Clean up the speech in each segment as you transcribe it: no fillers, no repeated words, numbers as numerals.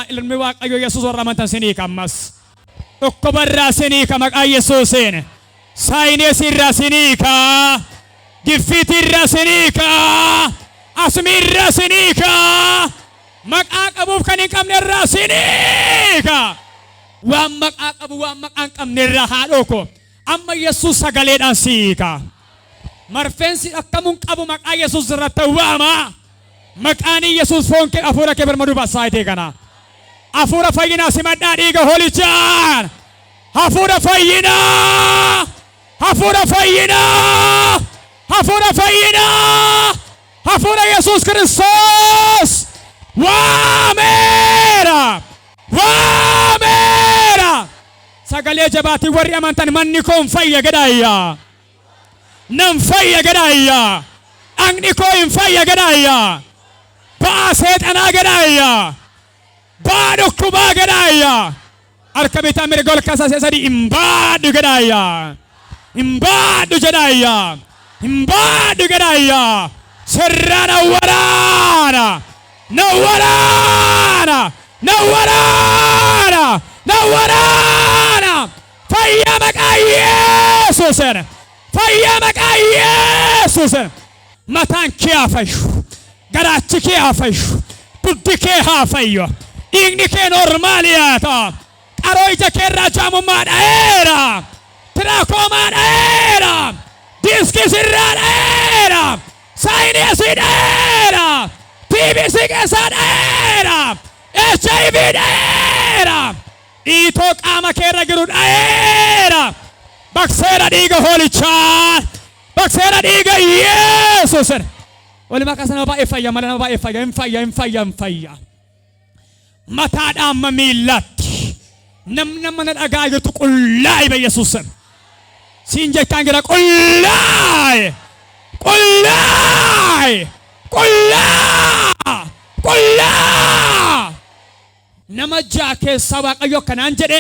ilmi waaqayyo Yesuus warra amantan sinii kammas dhukkubarraa sinii ka maqaa Yesuusiin saayineesirraa sinii ka giffiitirraa sinii ka asmiirraa sinii ka maqaa qabuuf kan hin qabnerraa sinii ka waan maqaa qabu waan maqaa hin qabnerraa haadhoo ko amma Yesuus sagaleedhaan sii ka marfeensi akkamuun qabu maqaa Yesuus irratti waama maqaanii Yesuus foon kee afuura kee birmaduu basaayitee kana afuura fayyinaa simadhaa dhiiga hoolichaan afuura fayyinaa afuura fayyinaa afuura fayyinaa afuura Yesuus Kiristoos waameera waameera sagalee jabaatii warri amantan manni koon fayya gadayyaa nam fayya gadayyaa dhagni koo hin fayya gadayyaa ba'aa seexanaa gadayyaa ba'aa dhukkubaa gadayyaa harka bitaa mirga ol kaasee sadii hin baadhu gadayyaa hin baadhu jedhayyaa hin baadhu gadayyaa sirra na waraana na waraana na waraana na waraana fayya maqaa Yesuusin fayya maqaa Yesuusin mataan kee hafayyu garaachi kee hafayyu duddi kee hafayyu dhiigni kee normaaliyaata qaroo ija kee irraa jaamummaa dha'eera tiraakomaa dha'eera diiskii sirraa dha'eera saayinasii dha'eera TBC keessaa dha'eera HIV dha'eera dhiitoo qaama kee irra jiru dha'eera bakseera dhiiga hoolichaan bakseera dhiiga Yesuusin walumaa kaasa nama baay'ee fayya mala nama baay'ee fayya hin fayya mataadhaan miillatti namni mana dhagaa jirtu qullaa'i ba Yesuusin siin jechaan jira qullaa'i qullaa'i qullaa nama jaa keessaa waaqayyo kanaan jedhe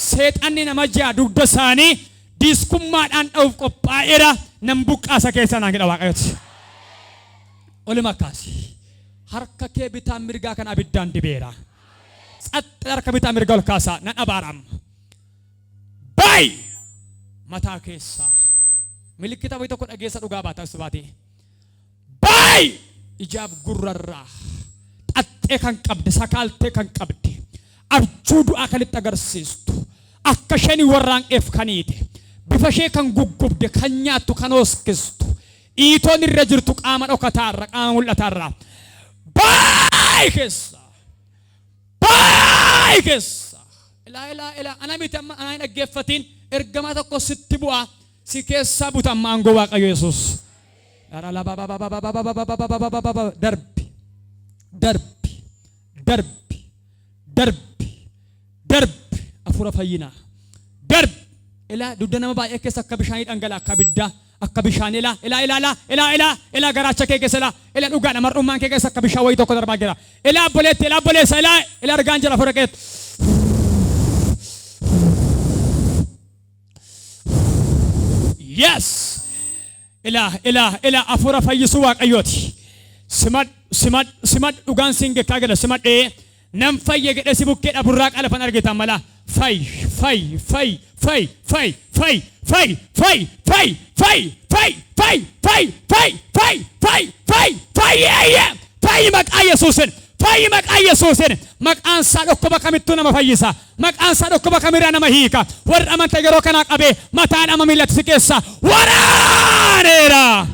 seexanni nama jaa dugda isaanii diskummaadhaan dha'uuf qophaa'eera nam buqqaasa keessaa naan jedha waaqayyooti olima kaasi harka kee bitaan mirgaa kan abiddaan dibeera tsaxxee harka bitaan mirga ol kaasaa nan abaaram bay mataa keessaa milikkita wayi tokko dhageessa dhugaa baataa subaati bay ijaab gurrarraa xaxxee kan qabde sakaaltee kan qabde abjuu du'aa kan itti agarsiistu akka isheen warraanqeef kaniite bifa ishee kan guggubde kan nyaattu kan hooskistu dhiitoon irra jirtu qaama dhokataarra qaama mul'ataarra baay keessa ilaa anamiti amma anaan dhaggeeffatiin ergamaa tokko sitti bu'aa si keessaa buta amma aangoo waaqayyo Yesuus darbi afuura fayyinaa darbi ilaa dugda nama baay'ee keessa akka bishaanii dhangala'aa akka abiddaa akka bishaan ilaa garaacha kee keessa ilaa dhugaadha mar'ummaan kee keessa akka bishaan wayii tokko darbaa jira ilaa obboleessa ilaa argaan jira afuura keetti yes ilaa afuura fayyisuu waaqayyooti simad dhugaan singekkaa gala simadhee nam fayye gedhe si bukkeedha burraa qalafan argitan mala fay maqaa Yesuusin fay maqaa Yesuusin maqaan isaa dhukkuba kamittuu nama fayyisa maqaan isaa dhukkuba kamirraa nama hiika warra amanta yeroo kanaa qabee mataan ama miillatti si keessa waraaneera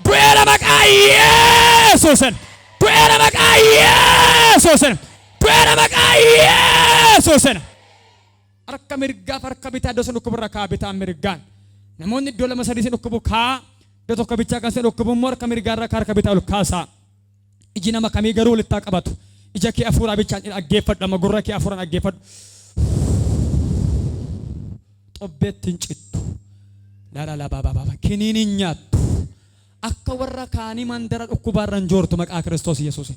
du'eera maqaa Yesuusin du'eera maqaa Yesuusin du'eera maqaa Yesuusin harka mirgaa harka bitaa iddoo dhukkuburra kaa bitaan mirgaan namoonni iddoo lama sadii dhukkubu kaa iddoo tokko bichaa kan dhukkubu immoo harka mirgaarra kaa harka bitaa ol kaasaa iji nama kamii garuu walitti qabatu ija kee afuuraa bichaan dhaggeeffadhu amma gurra kee afuuraan dhaggeeffadhu xobbeetti hin cittu kiniin nyaattu akka warra kaanii mandara dhukkubaarra hin joortu maqaa Kiristoos Yesuus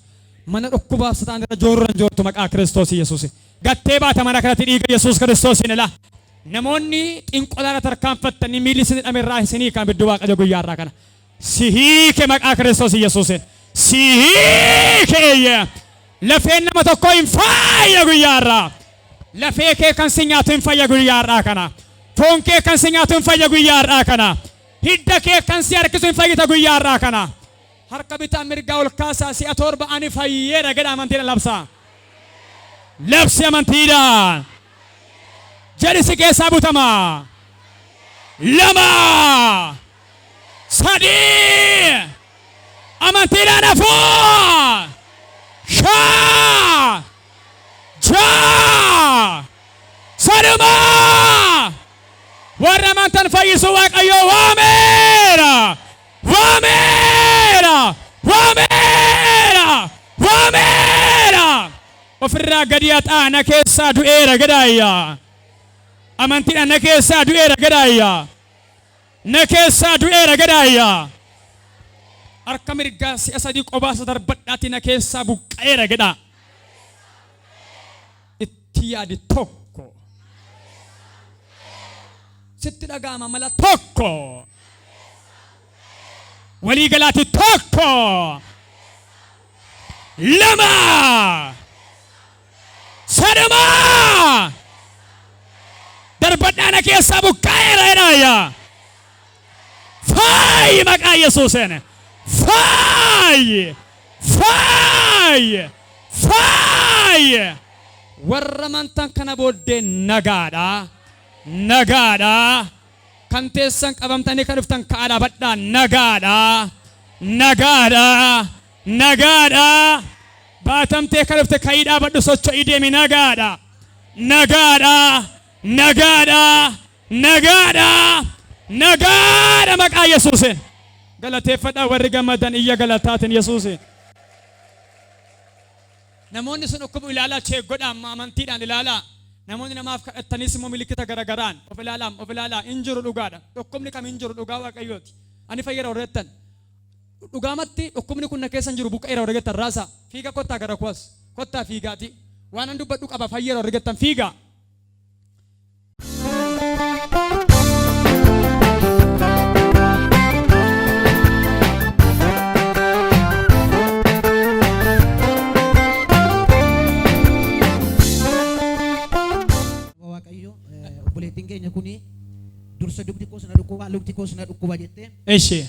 mana dhukkubaaf sataan irra joorra hin joortu maqaa Kiristoos Yesuus gattee baata mana kanatti dhiiga Yesuus Kiristoosiin ilaa namoonni xinqolaara tarkaanfattanii miilli isin hidhamerraa isinii kan bidduu waaqayyo guyyaarraa kana si hiike maqaa Kiristoos Yesuusin si hiike fayye. Lafeen nama tokko hin fayya guyyaarraa. Lafee kee kan si nyaatu hin fayya guyyaarraa kana. Foon kee kan si nyaatu hin fayya guyyaarraa kana. Hidda kee kan si harkisu hin fayyita guyyaarraa kana. Harka bitaa mirgaa ol kaasaa si'a torba ani fayyeera jedha amantiidhaan labsaa. Labsi amantiidhaan. Jedhi si keessaa butama. Lama. Sadii. Amantiidhaan afur. Shan. Ja'a. Saduma. Warra amantan fayyisuu Waaqayyoo waameera. Waameera. Waameera. Waameera. Ofirraa gadi haxaa na keessaa du'eera gadaayya. Amantiidhaan na keessaa du'eera gadaayya. Na keessaa du'eera gadaayya. Harka mirgaa si'a sadii qobaasa darbadhaatti na keessaa buqqa'eera gedha. Itti yaadi tokko. Sitti dhaga'ama mala tokko. Walii galaati tokko. Lama. Saduma. Darbadhaa na keessaa buqqa'eera jedhaayya. Fayyi maqaa Yesuusiin. Fayyi. Fayyi. Fayyi. Warra amantan kana booddee nagaadha. Nagaadha. Kan teessan qabamtanii kan dhuftan ka'aadhaa badhaa nagaadha. Nagaadha. Nagaadha. Baatamtee kan dhufte ka'iidhaa badhu socho'ii deemi nagaadha. Nagaadha. Nagaadha. Nagaadha. Nagaadha maqaa Yesuusiin. Galateeffadhaa warri gammadan iyya galataatiin Yesuusiin. Namoonni sun dhukkubu ilaalaa cheeggodhaa amantiidhaan ilaalaa. Namoonni namaaf kadhattanis immoo milikkita garagaraan of ilaalaa hin jiru dhugaadha. Dhukkubni kam hin jiru dhugaa Waaqayyooti. Ani fayyada horreettan. Dhugaamatti dhukkubni kun na keessa hin jiru buqqa'eera horreettan raasa. Fiiga kottaa gara kuwas. Kottaa fiigaati. Waan an dubbadhu qaba fayyada horreettan fiiga. Obboleettiin keenya kuni dursa dugdi koo sana dhukkuba lukti koo sana dhukkuba jettee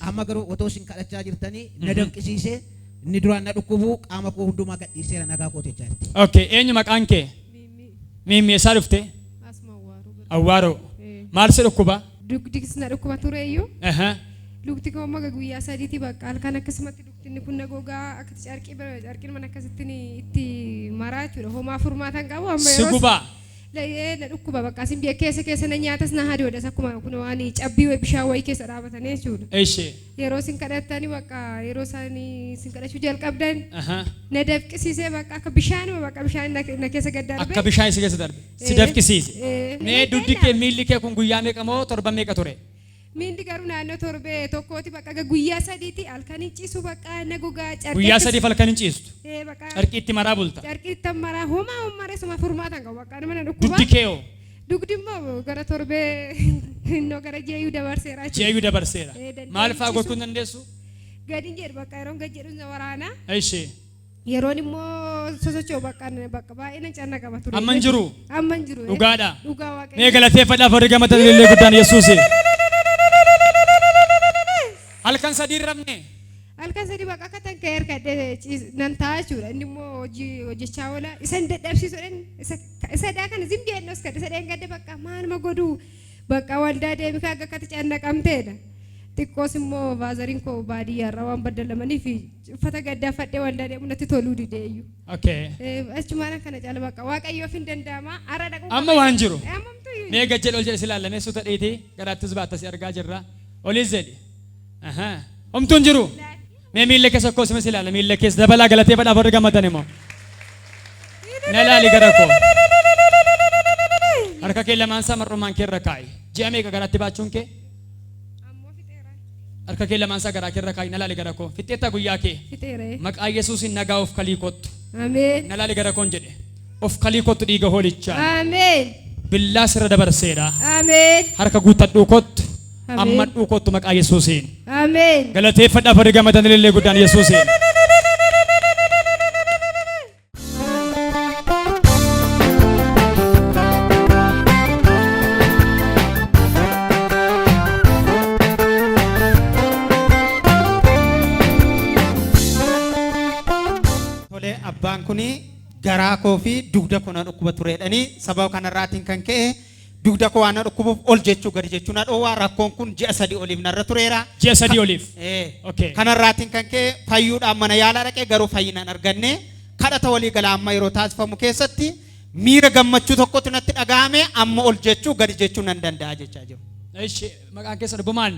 amma garuu otoo isin kadhachaa jirtanii na danqisiisee inni duraan na dhukkubu qaama koo hundumaa gadhiiseera nagaa koo jechaa jirti. Okay, eenyu maqaan kee? Mimmi eessaa dhufte? Awwaaroo. Maal si dhukkuba? Dugdi sana dhukkuba tureeyyuu. Lukti koo amma guyyaa sadiitti bakka halkan akkasumatti dugdi kun na gogaa akka carqiin mana akkasitti itti maraa jechuudha. Homaa furmaatan qabu amma yeroo. Sigubaa. Na dhukkuba bakka asin biyya keessa na nyaatas na haadhoodhas akkuma kun waan cabbii bishaan wayii keessa dhaabatanii jechuudha. Yeroo sin kadhattanii bakka yeroo isaanii sin kadhachuu jalqabdan na dafqisiisee bakka akka bishaan na keessa gad darbe. Akka bishaan si keessa darbe. Si dafqisiise. Mee dugdi kee miilli kee kun guyyaa meeqa moo torban meeqa ture? Miilli garuu naannoo torbee tokkooti bakka guyyaa sadiitti halkan ciisu bakka na gogaa carqii. Guyyaa sadiif halkan ciistu. Carqii itti maraa bulta. Carqii itti maraa homaa suma furmaatan qabu bakka nama na dhukkuba. Dugdi kee hoo? Dugdi immoo gara torbee innoo gara jeeyuu dabarseera. Jeeyuu dabarseera. Maal fa'aa gochuu hin dandeessu? Gadi jedhu bakka yeroon gad jedhu waraana. Yeroon immoo sosochoo bakka baay'ee na canna qaba ture. Amma hin jiru. Amma hin jiru. Dhugaadha. Dhugaa Waaqayyo. Mee galateeffadhaaf warri gammatan illee guddaan Yesuusi. Halkan sadii rabne. Halkan sadii bakka akka tan ka'ee harkadhee nan taa'aa jechuudha. Inni immoo hojjechaa oola. Isan dadhabsiisuudhaan isa daa kana zimbii ennos kadhe isa dheengadde bakka maaluma godhuu bakka waldaa deemi kaa akka akkati cannaqamteedha. Xiqqoos immoo vaazariin koo baadiyyaarraa waan baddalamaniif uffata gaddaa fadhee waldaa deemu natti toluu dideeyyu. Achumaan kana caala bakka Waaqayyoof hin danda'ama. Ara dhaquu. Amma waan jiru. Mee gajjel ol jedhe silaallamee suuta dheetee garaattis baattas argaa jirra. Olis jedhe. Homtuun jiru. Mee miilla keessa akkoo simas ilaala miilla keessa dabalaa galateeffadhaaf warri gammadan immoo. Na ilaali gara koo. Harka kee lamaan isaa mar'umaan kee irra kaa'i. Ji'a meeqa garaatti baachuun kee? Harka kee lamaan isaa garaa kee irra kaa'i. Na ilaali gara koo. Fixxeetta guyyaa kee. Maqaa Yesuusiin nagaa of kalii kottu. Ameen. Na ilaali gara koon jedhe. Of kalii kottu dhiiga hoolichaa. Ameen. Billaa sirra dabarseedha. Ameen. Harka guuttadhuu kottu. Amma dhukootu maqaa Yesuusiin. Ameen. Galateeffadhaaf warri gammadan illee guddaan Yesuusiin. abbaan kuni garaa koo fi dugda koo na dhukkuba tureedhani sababa kanarraatiin kan ka'e dugda koo waan na dhukkubuuf ol jechuu gadi jechuu na dhoowwaa rakkoon kun ji'a 3 oliif narra tureera. Ji'a 3 oliif. Okay. Kanarraatiin kan ka'e fayyuudhaan mana yaalaa dhaqee garuu fayyina hin arganne kadhata walii galaa amma yeroo taasifamu keessatti miira gammachuu tokkotu natti dhagahame amma ol jechuu gadi jechuu nan danda'a jechaa jiru. Eeshi maqaan keessa dhubbamaan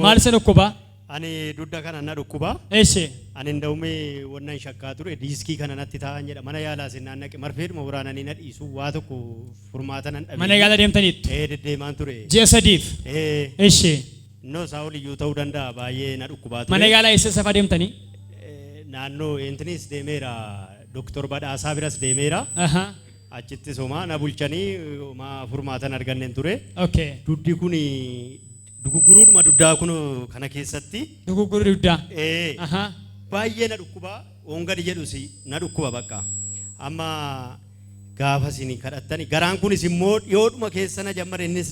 maal isa dhukkuba? Ani dugda kana na dhukkuba. Eeshi. Ani ndaume wannan shakkaa ture diiskii kana natti taa'an jedha mana yaalaa sinnaan naqe marfeedhuma waraananii na dhiisu waa tokko furmaata nan dhabe. Mana yaalaa deemtaniitti? Deddeemaan ture. Ji'a 3f. Eeshi. No saawul iyyuu ta'uu danda'a baay'ee na dhukkubaa ture. Mana yaalaa eessa safaa deemtanii? Naannoo entinis deemeera Doktor Badhaasaa biras deemeera. Achitti somaa na bulchanii ma furmaatan argannen ture. Okay. Duddi kuni duguguruudhuma duddaa kun kana keessatti. Duguguruu duddaa. Baay'ee na dhukkuba ongadi jedhusi na dhukkuba bakka. Amma gaafa isin kadhattani garaan kunis immoo dhiyoodhuma keessa na jammare innis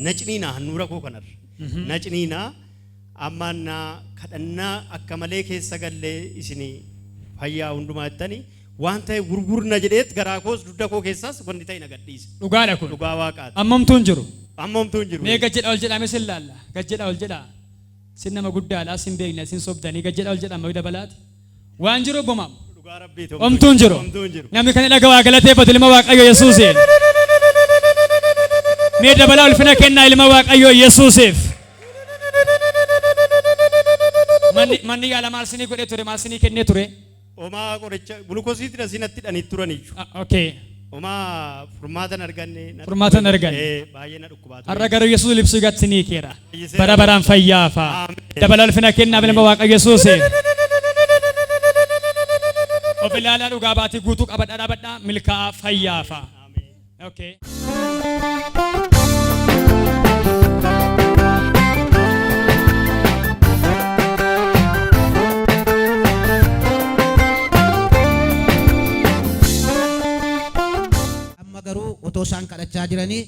na ciniina handhuura koo kanarra. Na ciniina amma na kadhannaa akka malee keessa gallee isin fayyaa hundumaa jettani. Waan ta'e gurgurna jedheet garaa koos dudda koo keessaas wanti ta'e na gadhiise. Dhugaadha kun. Dhugaa waaqaati. Ammamtuun jiru. Ammamtuun jiru. Mee gajjedha ol jedhaa meeshaa ilaalla. Gajjedha ol jedhaa. Sin nama guddaadha sin beekna sin sobdanii gajjedha ol jedhaa mawida balaati. Waan jiru bomaam. Dhugaa rabbii ta'u. Omtuun jiru. Namni kan dhagaa waa galateeffatu ilma Waaqayyo Yesuusiin. Mee dabalaa ulfina kennaa ilma Waaqayyo Yesuusiif. Manni yaala maal sinii godhee ture maal sinii kennee ture? Oma qoricha gulukoosiitti asinatti dhanitti turaniichu. Okay. Oma furmaatan arganne. Furmaatan arganne. Baay'ee na dhukkubaa ture. Har'a garuu Yesuus libsuu gatti ni keera. Bara baraan fayyaafa. Dabalaa ulfina kennaa ilma Waaqayyo Yesuusiin. Of ilaalaa dhugaa baatii guutuu qabadhaa dhaabadhaa milkaa'aa fayyaafa. Okay. garuu otoo isaan kadhachaa jiranii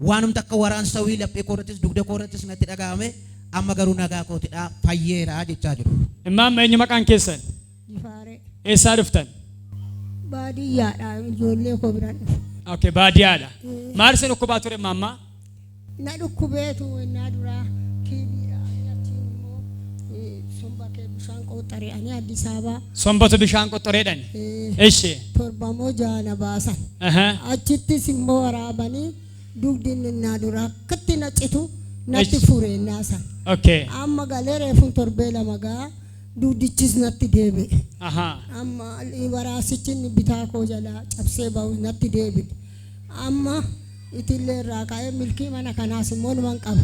waanumti akka waraansa sawii laphee koorrattis dugda koorrattis natti dhagahame amma garuu nagaa kootidha fayyeera jechaa jiru. Immaan eenyu maqaan keessan? Jifaaree. Eessaa dhuftan? Baadiyyaadha ijoollee koo biraan dhufe. Okay baadiyyaadha. Maal isin dhukkubaa ture mamma? Na dhukkubeetu innaa duraa kiiliidha achiin immoo sombakee bishaan qoxxaree ani Addis Ababaa. Sombatu bishaan qoxxareedhani? Eshi. Torbamoo jaana baasan. Achittis immoo waraabanii dugdin innaa duraa akkatti na citu natti furee naasan. Okay. Amma galee reefuun torbee lama gaa dugdichis natti deebi'e. Amma waraasichi bitaa koo jalaa cabsee bahu natti deebi'e. Amma itillee irraa ka'ee milkii mana kanaas immoo numan qaba.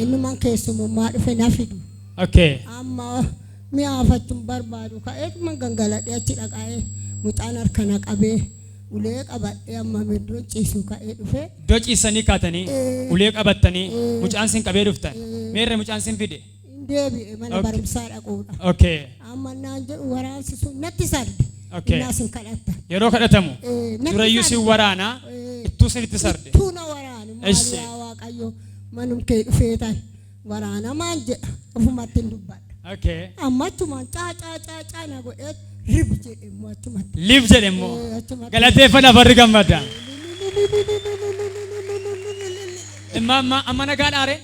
Innuman keessummaa dhufe na fidu. Okay. Amma mi'aafachuun barbaadu ka'ee man gangaladhee achi dhaqaa'ee mucaan harkana qabee ulee qabadhee amma middoon ciisu ka'ee dhufe. Iddoo ciisanii kaatanii ulee qabattanii mucaan sin qabee dhuftan. Meerre mucaan sin fide? Deebi'e mana barumsaa dhaquudha. Okay. Amma naan jedhu waraansi sun natti sarde. Okay. Innaa sin kadhatta. Yeroo kadhatamu durayyuu sin waraanaa ittuu sin itti sarde. Ittuu na waraanu maaliyaa Waaqayyo manum kee dhufeetan waraana maan jedha ofumatti hin dubbadha. Okay. Amma achumaan caacaa na godhee rib jedhe immoo achumatti. Liif jedhe immoo galateeffadha barri gammada. Amma nagaadhaa ree?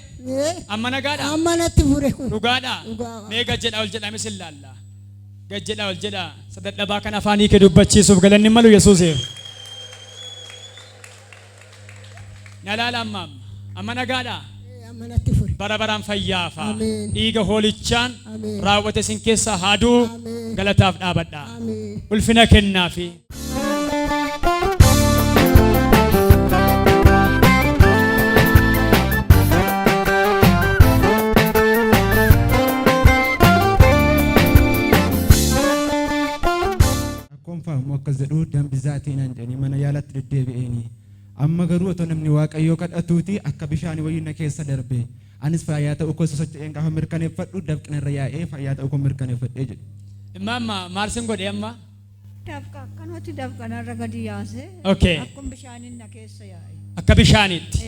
Amma nagaadhaa? Amma natti fure kun. Dhugaadhaa? Mee gajjedhaa ol jedhaa misil laallaa. Gajjedhaa ol jedhaa sadadhabaa kan afaanii kee dubbachiisuuf galanni malu Yesuusiif. Na laala amma nagaadhaa? Amma natti fure. Bara baraan fayyaafa. Dhiiga hoolichaan raawwate sin keessa haaduu galataaf dhaabadhaa. Ulfina kennaafi. akkas jedhu dambizaatiin jedhanii mana yaalatti deddeebi'anii amma garuu otoo namni Waaqayyoo kadhatuuti akka bishaan wayyina keessa darbe anis fayyaa ta'uu koo sosocho'een gaafa mirkaneeffadhu dafqina irra yaa'ee fayyaa ta'uu koo mirkaneeffadhee jedhu. Imamma maal sin godhe amma? Dafqa akkanatti dafqanarra gadi yaase. Okay. Akkuma bishaaniin na keessa yaa'e. Akka bishaaniitti.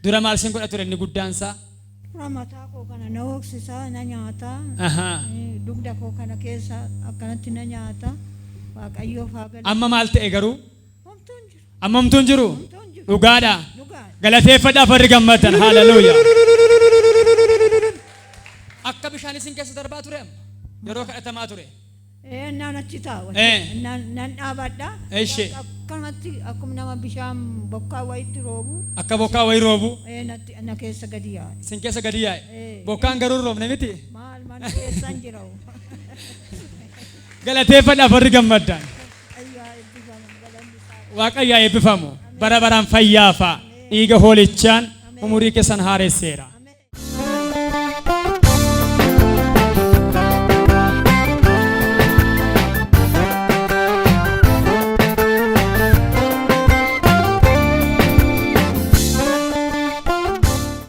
Dura maal sin godha ture inni guddaan isaa? Dura mataa koo kana na hooksisaa na nyaata. Dugda koo kana keessa akkanatti na nyaata. waaqayyoof haa galatu. Amma maal ta'e garuu? Homtuun jiru. Amma homtuun jiru? Homtuun jiru. Dhugaadha. Dhugaadha. Galateeffadhaaf warri gammadan. Hallelujah. Akka bishaan isin keessa darbaa ture amma? Yeroo kadhatamaa ture? Naan achi taa'u. Eh. Nan dhaabadha. Eeshi. Akkanatti akkuma nama bishaan bokkaa wayitti roobu. Akka bokkaa wayii roobu? Natti na keessa gadi yaa'e. Isin keessa gadi yaa'e? Eh. Bokkaan garuu hin roobne miti? Maal mana keessan jira. Galateeffadhaaf warri gammadan. Ayyaa eebbifamu galanni isaa. Waaqayyaa eebbifamu. Bara baraan fayyaafa. Dhiiga hoolichaan umurii keessan haaresseera.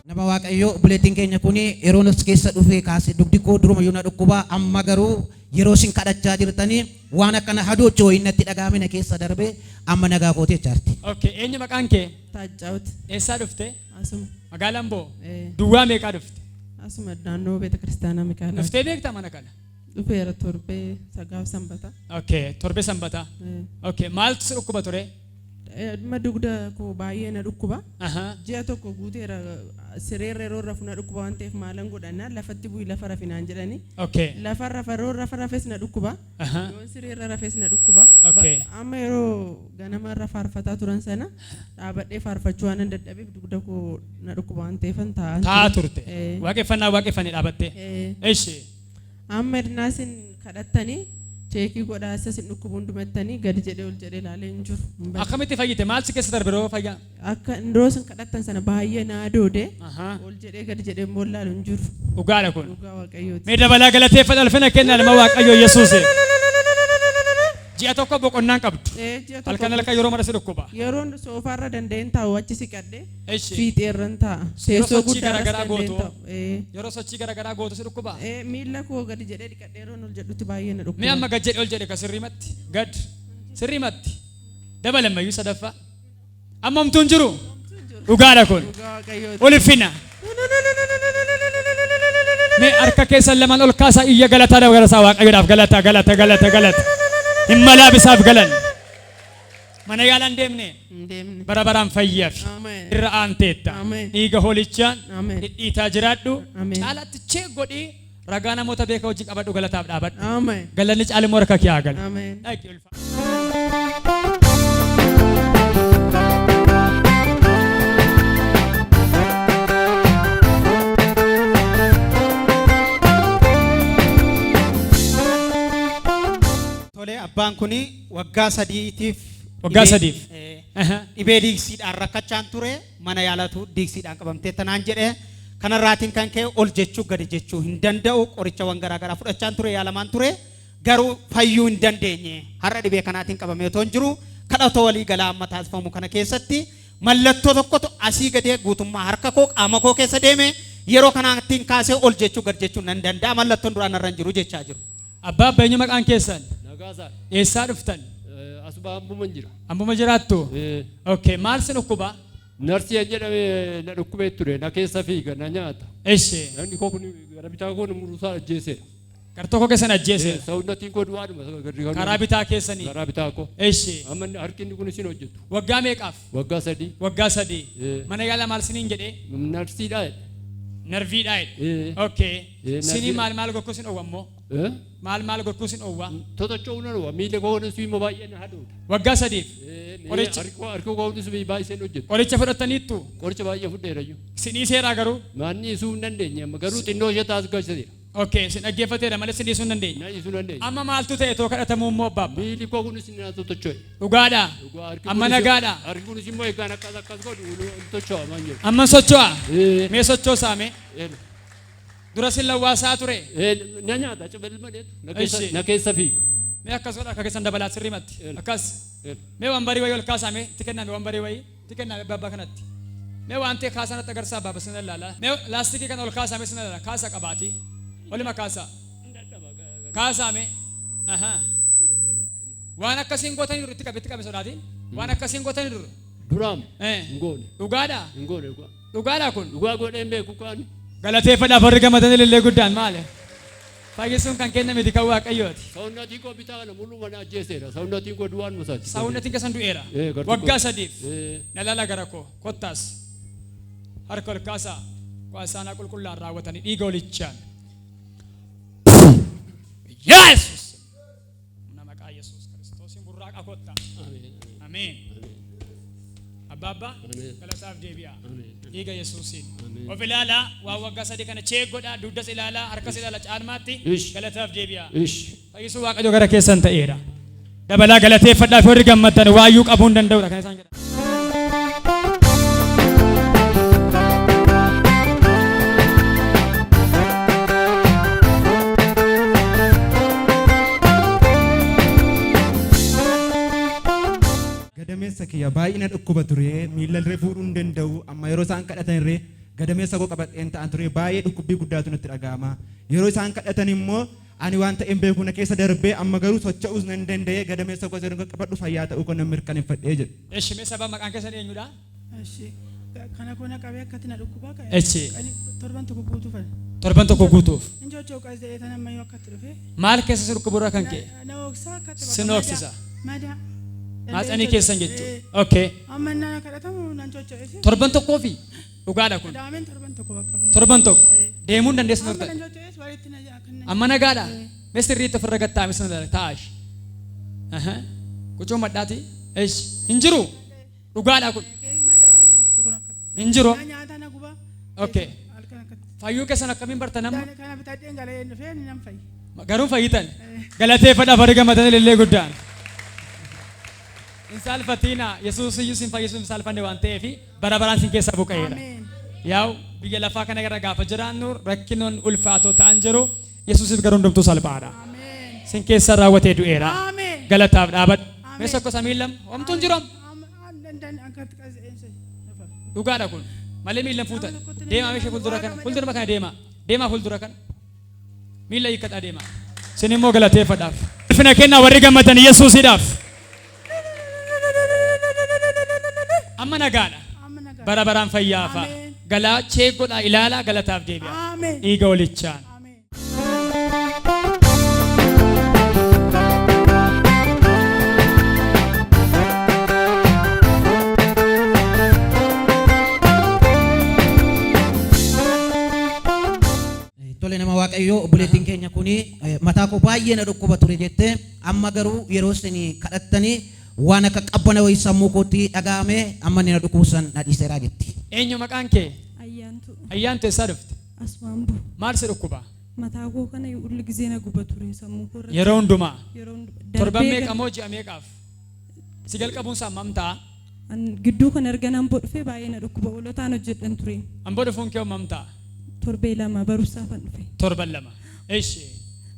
Nama waaqayyoo buleettiin keenya kuni yeroo nas keessa dhufee kaasee dugdi koo duruma yoo na dhukkubaa amma garuu yeroo isin kadhachaa jirtanii waan akkana hadoochoo innatti dhagaame na keessa darbee amma nagaa kootee jaarti. Okay, eenyu maqaan kee? Taajjaawut. Eessaa dhufte? Asuma. Magaalaan boo? Eh. Duwwaa meeqaa dhufte? Asuma naannoo beeta kiristaanaa Mikaelaa. Dhuftee beektaa mana kana? Dhufeera torbee sagaaf sanbata. Okay, torbee sanbataa. Okay, maaltu si dhukkuba ture? Dhuma dugda koo baay'ee na dhukkuba. Aha. Ji'a tokko guuteera sireerra yeroo rafu na dhukkuba waan ta'eef maalan godhannaa lafatti bu'ii lafa rafinaan jedhani. Okay. Lafa rafa yeroo rafa rafes na dhukkuba. Aha. Yoo sireerra rafes na dhukkuba. Okay. Amma yeroo ganama irra faarfataa turan sana dhaabadhee faarfachuu waan hin dadhabeef dugda koo na dhukkuba waan ta'eef taa'an. Taa turte. Eh. Waaqeffannee dhaabatte. Eshi. Amma naasin kadhattanii cheekii godhaa asas hin dhukkubu hundumattanii gadi jedhee ol jedhee ilaalee hin jiru. Akkamitti fayyite? Maal si keessa darbe yeroo fayyaa? Akka yeroo sin kadhattan sana baay'ee naa doode Aha. ol jedhee gadi jedhee immoo ilaalu hin jiru. Dhugaadha kun. Dhugaa waaqayyooti. Mee dabalaa galateeffadha ulfina kenna ilma Waaqayyoo Yesuusi. Ji'a tokko boqonnaan qabdu. Ji'a Halkan tokko halkan yeroo mara si dhukkuba. yeroon soofaarra danda'een taa'u achi siqadhee Eshi. fiixeerran taa'a. Yeroo Teessoo sochii guddaarras garaagaraa danda'een gootu. taa'u. Yeroo sochii garaagaraa gootu si dhukkuba. Miila koo gadi jedhee dhiqadhee yeroon ol jedhutti baay'ee na dhukkuba. Mee amma gad jedhe ol jedhe ka sirrimatti gad sirrimatti dabalamayyuu sadaffaa amma homtuun jiru dhugaadha kun Dhugaa waaqayyooti. ulfina mee harka keessan lamaan ol kaasaa iyya galataa dabalasaa waaqayyoodhaaf galata hin malaa bisaaf galan mana yaalaan deemne Hin deemne. bara baraan fayyaaf Ameen. irra aanteetta Ameen. dhiiga hoolichaan Ameen. dhidhiitaa jiraadhu Ameen. caalatti chee godhii ragaa namoota beekaa wajjin qabadhu galataaf dhaabadhu Ameen. galanni caalimmoo harka kee haa galu. Ameen. Dhaqi ulfa. Tolee abbaan kuni waggaa sadiitiif Waggaa sadiif. Aha. dhibee diigsiidhaan rakkachaan ture mana yaalatu diigsiidhaan qabamtee tanaan jedhee kanarraatiin kan ka'e ol jechuu gadi jechuu hin danda'u qorichawwan garaagaraa fudhachaan ture yaalamaan ture garuu fayyuu hin dandeenye har'a dhibee kanaatiin qabamee otoo hin jiru kadhatoo walii galaa amma taasifamu kana keessatti mallattoo tokkotu asii gadee guutummaa harka koo qaama koo keessa deeme yeroo kanaatiin kaasee ol jechuu gadi jechuu nan danda'a mallattoon duraan irra hin jiru jechaa jiru. Abbaa abbeenyu maqaan keessan Nagaasaa. eessaa dhuftan? Asuma ammuman jira. Ammuma jiraattu? Okay, maal si dhukkuba? Narsii jedhame na dhukkubee ture na keessa fiiga na nyaata. Eshi. Namni koo kun gara bitaa koo murusaa ajjeeseera. Gar tokko keessan ajjeese. Sawunnatiin koo du'aadhuma Karaa bitaa keessanii. karaa bitaa koo. Eshi. Amma harki inni kun isin hojjetu. Waggaa meeqaaf? Waggaa 3. Waggaa 3. Eh. Mana yaala maal siniin jedhee? Narsiidhaa jedhe. Narviidhaa jedhe. Eh. Okay. Eh, Sinii narviidha. maal gorkuu sin oowwa ammoo? Maal gorkuu sin oowwa? Totocho'uu nan waa miila koo kunis immoo baay'ee na haduudha. Waggaa 3. Qoricha. Harki koo kunis baay'ee isin hojjetu. Qoricha fudhataniittu? Qoricha baay'ee fudheerayyuu. Sinii seeraa garuu? Maanni isuu hin dandeenye amma garuu xinnoo ishee taasifamteera. Okay, sin dhaggeeffateera malee sin dhiisuu hin dandeenye. Na isuu dandeenye. Amma maaltu ta'e too kadhatamuu immoo abbaabba? Miili koo kunis na totocho'e. Dhugaadhaa? Amma nagaadhaa? Harki kunis immoo egaan akkas godhu tocho'a maan jedhu. Amma socho'a? Eh. Mee sochoosaa mee? Eh. Dura sin lawwaasaa ture? Na nyaata cibalma dheetu Eshi. na keessa fiiga. Mee akkas godha akka keessan dabalaa sirrimatti. Eela. Akkas. Mee waan barii wayii ol kaasaa mee itti kenname waan barii wayii itti kenname abbaa kanatti. Mee waan ta'e kaasanatti agarsaa abbaa sin ilaala. Mee laastikii kana ol kaasaa mee sin ilaala. Kaasa qabaatii. Walima kaasaa. Kaasaa mee. Aha. Waan akkasiin gootanii duru itti qabe sodaatiin. Waan akkasiin gootanii duru. Duraam. Eh. Ngoone. Dhugaadhaa? Ngoone dhugaa. Dhugaadhaa kun? Dhugaa godheen beeku kaani. Galateeffadhaaf warri gammadan ilillee guddaan maali? Fayyisuun kan kenname di kan waaqayyooti. Saawunnatii koo bitaa kana mul'uu mana ajjeeseera. Saawunnatiin koo duwwaan musaati. Saawunnatiin kesan du'eera. gartuu Waggaa koo. sadiif. Na lala gara koo kottaas. Harka ol kaasaa. Waasaanaa qulqullaan raawwatanii dhiiga olichaan. Yesus. Nama maqaa Yesuus Kiristoosiin burraaqa kotta. Ameen. Abbaabba galataaf deebi'a. Dhiiga Yesuusiin. Of ilaalaa waan waggaa sadii kana cheeggodhaa dugdas ilaalaa harkas ilaalaa caalmaatti galataaf deebi'a. Fayyisuu waaqayyo gara keessan ta'eera. Dabalaa galateeffadhaaf warri gammaddan waayyuu qabuu hin danda'udha kan isaan jedhan. Gadameessa kiyya baay'ina dhukkuba ture miilallee fuudhuu hin danda'u amma yeroo isaan kadhatan irree gadameessa koo qabadheen ta'an ture baay'ee dhukkubbii guddaatu natti dhaga'ama yeroo isaan kadhatan immoo ani waan ta'een beeku na keessa darbee amma garuu socho'uus nan danda'ee gadameessa koo sirriin qabadhu fayyaa ta'uu koo nan mirkaneeffadhee jedhu. Eshi mee sababa maqaan keessan eenyudha? Eshi kana koo na qabee akkatti na dhukkuba ka'e. Echi. Torban tokko guutuuf. Torban tokko guutuuf. Injoo qas ta'ee tan ammayyuu akkatti dhufe. Maal keessa si dhukkuburra kan kee? Na ooksaa akkatti. Sin ooksisa. Madaa. Maaxanii keessan jechuudha. Okay. Amma nana kadhatamu nan cocca'eesi. Torban tokkoo fi dhugaadha kun. Daameen torban tokko bakka kun. Torban tokko. Deemuun dandeessu Amma turtan. nan cocca'eesi walitti na ja'a. Amma nagaadha. Mee sirriitti ofirra gattaa'ame sana taa'ash. Qucuu madhaati. Eesh. Hin jiru. Dhugaadha kun. Hin jiru. Nyaata na guba. Okay. Fayyuu keessan akkamiin bartan amma? Kana bitadheen galee dhufee ni nan fayyi. Garuu fayyitan. Galateeffadhaaf warri gammadan illee guddaan. Insalfatina Yesuus iyyuu sin fayyisuun insalfanne waan ta'eef bara baraan sin keessa buqa'eera. Yaa'u biyya lafaa kana gara gaafa jiraannu rakkinoon ulfaatoo ta'an jiru Yesuusiif garuu hundumtuu salphaadha. Sin keessa raawwatee du'eera. Galataaf dhaabadhu. Mee sokko samiin lama homtuun jiru. Dhugaadha kun malee miillan fuutan. Deemaa meeshee fuuldura kana fuuldura kana deemaa. Deemaa fuuldura kana. Miilla hiikkataa deemaa. Sin immoo galateeffadhaaf. Ulfina kennaa warri gammadan Yesuusiidhaaf. Amma nagaadha. Bara baraan fayyaafa. Galaa cheeggodhaa ilaalaa galataaf deebi'a. Dhiiga olichaan. Tole nama waaqayyoo obboleettiin keenya kuni mataa koo baay'ee na dhukkuba ture jettee amma garuu yeroo isin kadhattanii waan akka qabbana wayii sammuu kootti dhaga'ame amma ni na dhukkubusan na dhiiseeraa jetti. Eenyu maqaan kee? Ayyaantu. Ayyaantu eessaa dhufte? Asmaambu. Maal si dhukkuba? Mataa koo kana ulli gizee na guba ture sammuu koo irratti. Yeroo hundumaa? Yeroo hundumaa. Torban meeqa moo ji'a meeqaaf? Si jalqabuun sammam ta'a? Gidduu kan erga namboo dhufee baay'ee na dhukkuba olotaan hojjedhan ture. Amboo dhufuun kee hammam ta'a? Torbee lama barumsaafan dhufe. Torban lama. Eeshi.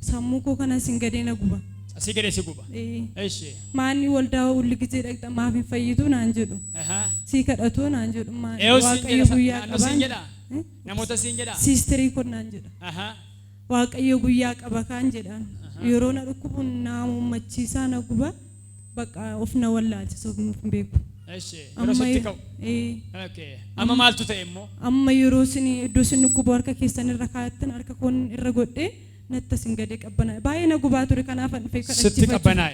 Sammuu koo kana sin gadee na guba. Asii gadee si guba. Eeshi. Maanni waldaa ulli gizee dhaqxa maaf hin fayyitu naan jedhu. Sii kadhatu naan jedhu. Waaqayyo guyyaa qabaa. Namoota siin jedha. Siistirii kun naan jedha. Waaqayyo guyyaa qaba kaan jedhaan. Yeroo na dhukkubu na muummachiisaa na guba. Bakka of na wallaalchisa hin beeku. Eeshi. Yeroo sitti ka'u. Okay. Amma maaltu ta'e immoo? Amma yeroo isin iddoo isin dhukkuba harka keessan irra kaa'attan harka koon irra godhee natti sin gadee qabbanaa. Baay'ee na gubaa ture kanaaf an dhufee kadhachiifachuu. Sitti qabbanaa.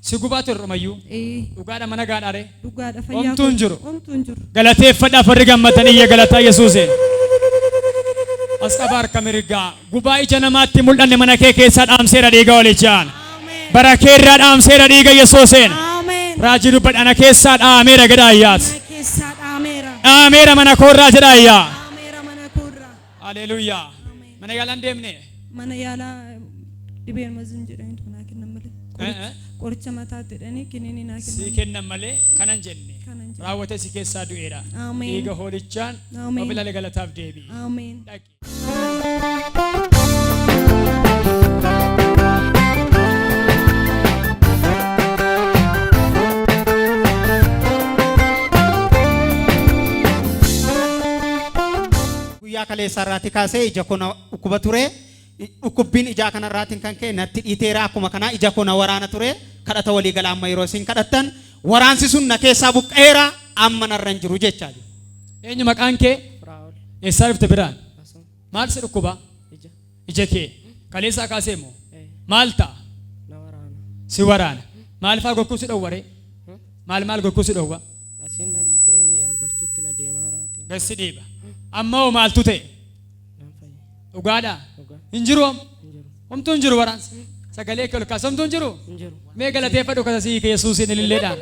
Si gubaa ture dhumayyuu. Dhugaadha mana gaadhaare. Dhugaadha fayyaa. Homtuun jiru. Homtuun jiru. Galateeffadhaaf warri gammadan iyya galataa Yesuuseen. As qaba harka mirgaa. Gubaa ija namaatti mul'anne mana kee keessaa dhaamseera dhiiga olichaan. Bara kee irraa dhaamseera dhiiga Yesuuseen. Raajii dubbadhana keessaa dhaameera jedha ayyaas. Dhaameera mana koorraa jedha ayyaa. Haleluuyaa. Mana yaalaan deemne. Mana yaalaa dhibeen mazin jedhanii naa kennan malee. Qoricha mataa jedhanii kiniini naa kennan. Si kennan malee kanan jenne. Raawwatee si keessaa du'eera. Dhiiga hoolichaan ofiilee galataaf deebi. Ameen. Guyyaa kaleessa irraati kaasee ija koo dhukkuba ture. Dhukkubbiin ijaa kana irraatiin kan ka'e natti dhiiteera akkuma kanaa ija koo waraana ture. Kadhata walii galaa amma yeroo isin kadhattan waraansi sun na keessaa buqqeera amma narra hin jiru jechaa jiru. Eenyu maqaan kee? Eessaa dhufte biraan? Maal si dhukkuba? Ija kee. Kaleessaa kaasee moo? Maal ta'a? Si waraana. Maal fa'aa gokkuu si dhowware? Maal gokkuu si dhowwa? Asiin na dhiitee argartuutti na deemaa raati. Gassi dhiiba. Amma hoo maaltu ta'e? Dhugaadhaa? Hin jiru hom? Homtuu hin jiru waraansa. Sagalee kee ol kaasa homtuu hin jiru? Mee galateeffadhu kasa sii Yesuusin ililleedhaan.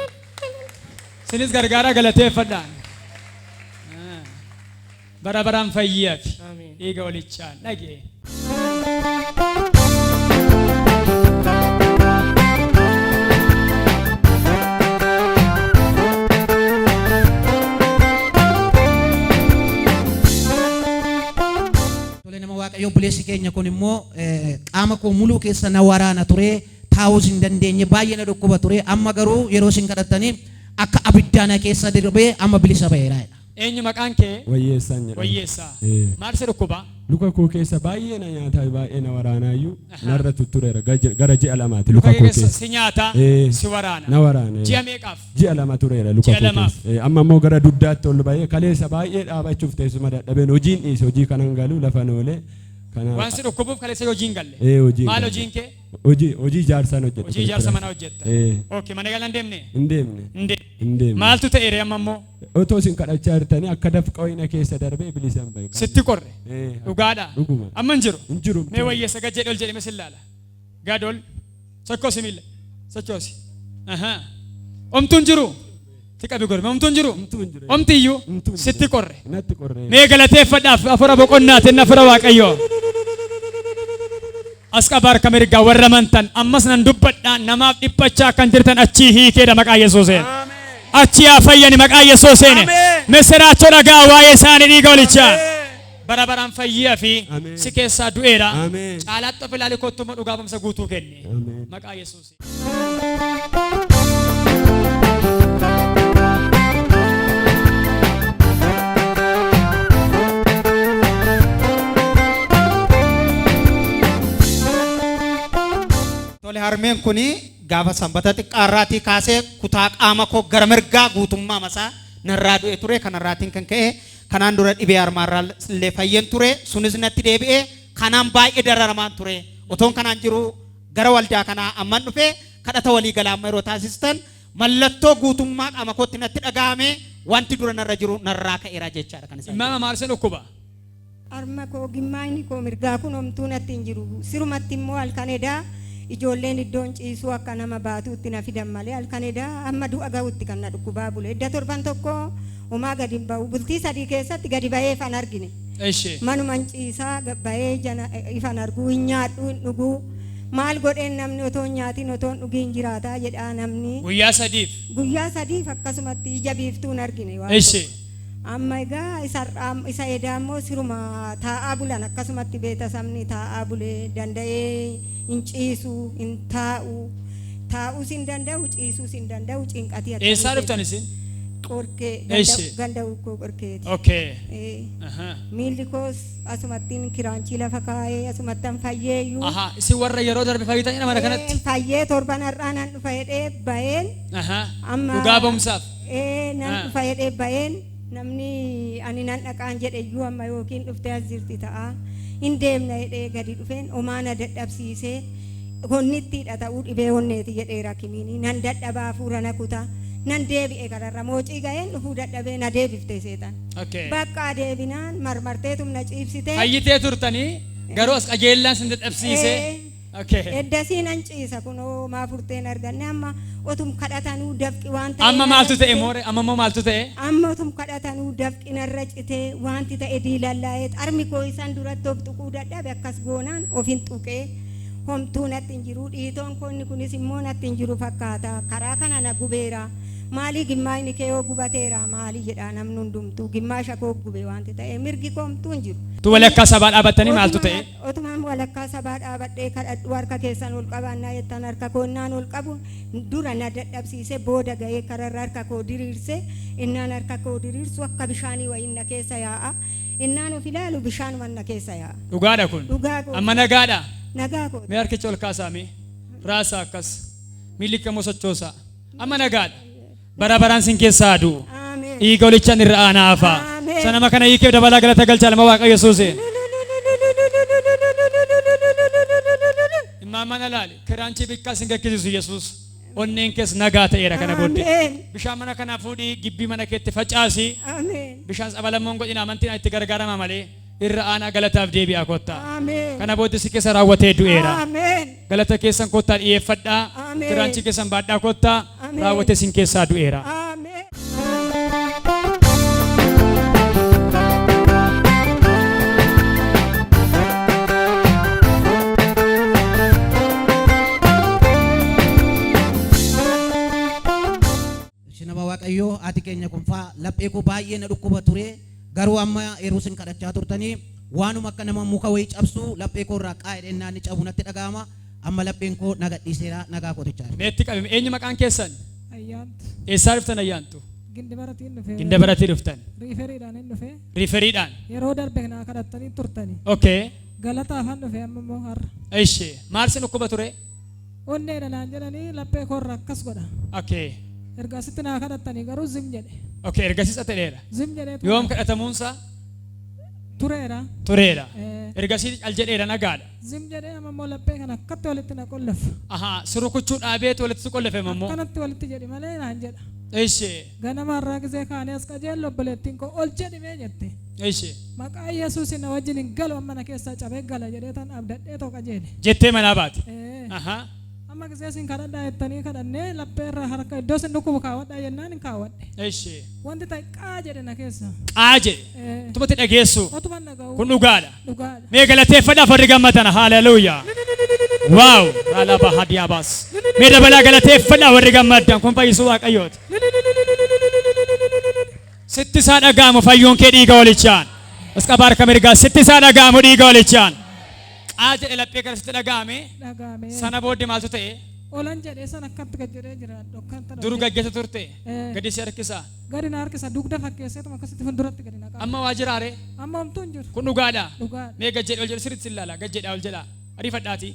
Sinis gargaaraa galateeffadhaan. Bara baraan fayyaaf. Dhiiga olichaan dhagee. Waaqayyo buleessi keenya kun immoo qaama koo muluu keessa na waraana ture taa'uus hin dandeenye baay'ee na dhukkuba ture amma garuu yeroo isin kadhattanii akka abiddaana keessa darbee amma bilisa ba'eera. Eenyu maqaan kee? Wayyeessaa jedhama. Wayyeessaa. Maal si dhukkuba? Luka koo keessa baay'ee na nyaataa baay'ee na waraanaayyuu narra tuttureera gara ji'a lamaati luka koo keessa. Si nyaata si waraana. Na waraana. Ji'a meeqaaf? Ji'a lama tureera luka koo keessa. Amma immoo gara duddaatti ol ba'ee kaleessa baay'ee dhaabachuuf teessuma dadhabeen hojiin dhiise hojii kanan galu lafan oolee. Waan si dhukkubuuf kaleessa hojiin galle. Hojii. Maal hojiin kee? Hojii ijaarsaan hojjeta. Hojii ijaarsa mana hojjetta. Okay, mana galan deemne? Hin deemne. Maaltu ta'e ree amma immoo? Otoo isin kadhachaa jirtanii akka dafqa wayina keessa darbee bilisaan bahe. Sitti qorre. Dhugaadhaa. Dhuguma. Amma hin jiru. Hin jiru. Mee wayyeessa gad ol jedhame sin laala. Gad ol. Sochoosi miila. Sochoosi. Omtuun jiru. Tiqabi gorme omtuun jiru. Omtiyyuu. Sitti qorre. Natti qorre. Mee galateeffadhaaf afura boqonnaatiin afura Waaqayyoo. Askabaar kamirgaa warra mantan ammas nan dubbadhaa namaaf dhiphachaa kan jirtan achii hiikeedha maqaa Yesuuseen. Achii haa fayyani maqaa Yesuuseen. Misiraachoo dhagaa waa'ee isaanii dhiiga olichaa. Bara baraan fayyaa fi si keessaa du'eera. Caalaatti of ilaali kottuma dhugaa bamsa guutuu kenne. Maqaa Yesuuseen. Tole harmeen kuni gaafa sanbata xiqqaarraatii kaasee kutaa qaama koo gara mirgaa guutummaa masaa narraa du'e ture kanarraatiin kan ka'e kanaan dura dhibee harmaarraa illee fayyeen ture sunis natti deebi'ee kanaan baay'ee dararamaan ture otoon kanaan jiru gara waldaa kanaa amman dhufee kadhata walii galaama yeroo taasistan mallattoo guutummaa qaama kootti natti dhaga'ame wanti dura narra jiru narraa ka'eera jechaadha kan isaan. Mama maal sin dhukkuba? Harma koo gimmaayni koo mirgaa kun homtuu natti hin jiru sirumatti immoo halkan edaa ijoolleen iddoon ciisuu akka nama baatuutti na fidan malee halkan edaa amma du'a gahuutti kan na dhukkubaa bule edda torban tokko homaa gadi hin bahu bultii sadii keessatti gadi bahee ifan argine manuman ciisaa bahee ifan arguu hin nyaadhu hin dhuguu maal godheen namni otoo nyaatiin otoo dhugiin jiraataa jedhaa namni guyyaa sadiif akkasumatti ija biiftuun argine amma egaa isa edaa immoo siruma taa'aa bulan akkasumatti beetasamni taa'aa bulee danda'ee hin ciisu hin taa'uus hin danda'u ciisuus hin danda'u cinqatii akka eessaa dhuftan isin? Qorkee ganda ukkoo qorkeeti. Okay. Miilli koos asumattiin kiraanchii lafa kaa'ee asumattan fayyeeyyuu. Isin warra yeroo darbe fayyitanii nama kanatti? Fayyee torban har'aa nan dhufa jedhee baheen. Dhugaa ba'umsaaf? Nan dhufa jedhee baheen. Namni ani nan dhaqaan jedhe iyyuu amma yookiin dhuftee as jirti ta'a hin deemna jedhee gadi dhufeen omaana dadhabsiisee honnittiidha ta'uu dhibee honneeti jedhee rakimiini nan dadhabaa fuura na kutaa nan deebi'e kararra moocii ga'een dhufuu dadhabee na deebifte seetan bakka deebinaan marmarteetum na ciibsitee fayyitee turtanii garuu as qajeellaan sin dadhabsiisee eddasii nan ciisa kunoo maa furteen arganne amma otum kadhatanuu dafqi waan ta'e amma maaltu ta'e moore amma immoo maaltu ta'e amma otum kadhatanuu dafqi narra citee wanti ta'e diilallaa'ee xarmi koo isaan duratti of tuquu dadhabe akkas goonaan of hin tuqee homtuu natti hin jiru dhiitoon konni kunis immoo natti hin jiru fakkaata karaa kana na gubeera maalii gimmaashni kee yoo gubateera maalii jedhaa namni hundumtuu gimmaasha koo gube wanti ta'e mirgi koo homtuu hin jiru. Tu walakkaa sabaa dhaabattanii maaltu ta'e? Otumaan walakkaa sabaa dhaabadhee kadhadhu harka keessan ol qabaannaa jettan harka koonnaan ol qabu dura na dadhabsiise booda ga'ee kararra harka koo diriirse innaan harka koo diriirsu akka bishaanii wayiin na keessa yaa'a innaan of ilaalu bishaan wanna keessa yaa'a. Dhugaadha kun? Dhugaa koo. Amma nagaadha? Nagaa koo. Mee harkicha ol kaasaami raasa akkas miilli kammoo sochoosaa amma nagaadha. Bara baraan sin keessaa aduu dhiiga olichaan irra aanaafa sanama kana hiikee dabalaa galata galchaa lama Waaqa Yesuuseen. Amana laali kiraanchi bikka singakkisisu Yesuus onneen kees nagaa ta'eera kana booddee. Bishaan mana kana fuudhii gibbii mana keetti facaasi. Bishaan sabalamoon godhina amantiin itti gargaarama malee irra aanaa galataaf deebi'aa kottaa. Kana booddee si keessa raawwatee du'eera. Galata keessan kottaa dhiyeeffadhaa. Kiraanchi keessan baadhaa kottaa raawwatee sin keessaa du'eera. waaqayyo ati keenya kun faa laphee koo baay'ee na dhukkuba ture garuu amma yeroo isin kadhachaa turtanii waanuma akka nama muka wayii cabsu laphee koo irraa qaa'ee naanni cabu natti dhaga'ama amma lapheen koo naga dhiiseera nagaa kootichaa. Meetti qabime eenyu maqaan keessan? Ayyaantu. Eessaa dhuftan ayyaantu? Gindabaratiin dhufe. Gindabaratii dhuftan. Riiferiidhaan hin dhufe. Riiferiidhaan. Yeroo darbe naa kadhattanii turtanii. Okay. Galataafan dhufe amma immoo har'a. Ishee maal sin dhukkuba ture? Onneedha naan jedhanii laphee koo irraa akkas godha. Okay. Ergasitti naa kadhattanii garuu zim jedhe. Okay, ergasis ta'eera. Zim jedhee yoom kadhatamuunsa? Tureera. Tureera. Ergasis al jedheera nagaadha. Zim jedhee amma immoo laphee kana akkatti walitti na qollafe. Aha, surukuchuu dhaabeetu walitti qollafe mammoo. Akkanatti walitti jedhi malee naan jedha. Ishee. Ganama irraa gisee kaanee as qajeello obboleettiin koo ol jedhimee jette. Ishee. Maqaa Yesuusin na wajjin hin galu amma na keessaa cabee gala jedhee tan abdadhee too qajeele. Jettee manaa baate. Aha. Amma gisee sin kadhadhaa jettanii kadhannee laphee irraa harka iddoo sin dhukkubu kaawwadhaa jennaan hin kaawwadhe. Ishee. Wanti ta'e qaa jedhe na keessa. Qaa jedhe. Tumatti dhageessu. Otuman dhaga'u. Kun dhugaadha. Dhugaadha. Mee galateeffadhaaf warri gammadan haleluuyaa. Waaw. Raala bahadiyaa baas. Mee dabalaa galateeffadhaa warri gammadan kun fayyisuu waaqayyooti. Sitti isaa dhaga'amu fayyuun kee dhiiga walichaan. Asqa baarka mirgaa sitti isaa dhaga'amu dhiiga walichaan. Qaa jedhe laphee kana sitti dhaga'ame. Dhaga'ame. Sana booddee maaltu ta'e? Olan jedhee sana akkatti gad jedhee jira. Duru gaggeessa turte. Gadi si harkisa. Gadi na harkisa dugda fakkeesseetuma akkasitti fuulduratti gadi na qaba. Amma waa jiraare. Amma homtuu hin jiru. Kun dhugaadha. Dhugaadha. Mee gajjedhe ol jedhu sirriitti ilaala. Gajjedha ol jedha. Ariifadhaati.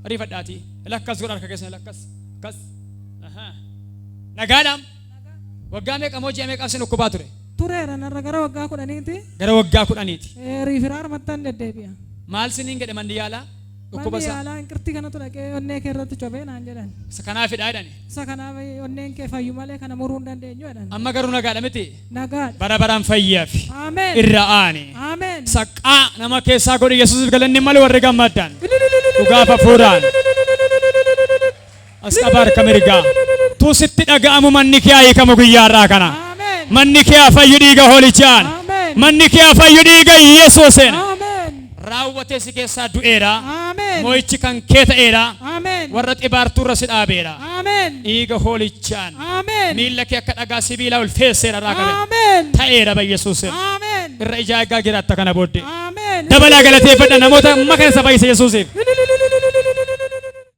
Ariifadhaati. Lakkas godha harka keessa lakkas. Kas. Nagaadhaam. Waggaa meeqa moo ji'a meeqaaf sin dhukkubaa ture? Tureera narra gara waggaa 10niiti. Gara waggaa 10niiti. Riifiraar mattaan deddeebi'a. Maal siniin jedhe manni yaalaa? Dhukkuba isaa. Manni yaalaa inqirtii kanatu dhaqee onnee kee irratti cobee naan jedhan. Isa kanaafidha jedhani. Isa kanaaf onneen kee fayyu malee kana muruu hin dandeenyu jedhan. Amma garuu nagaadha miti. Nagaadha. Bara baraan fayyaaf. Ameen. Irra aani. Ameen. Saqqaa nama keessaa godhi Yesuusiif galanni malee warri gammadan. Dhugaaf hafuuraan. Asqa baarka mirgaa. Tu sitti dhaga'amu manni kee hiikamu guyyaa irraa kana. Manni kee fayyu dhiiga hoolichaan. Manni kee fayyu dhiiga Yesuusiin. Raawwatee si keessaa du'eera. Moo'ichi kan kee ta'eera. Warra xibaartuurra si dhaabeera. Dhiiga hoolichaan. Miilla kee akka dhagaa sibiilaa ulfeesseera raakame. Ta'eera ba Yesuusiin. Irra ijaa eeggaa jiraatta kana booddee. Dabalaa galateeffadha namoota amma kan isa fayyise Yesuusiif.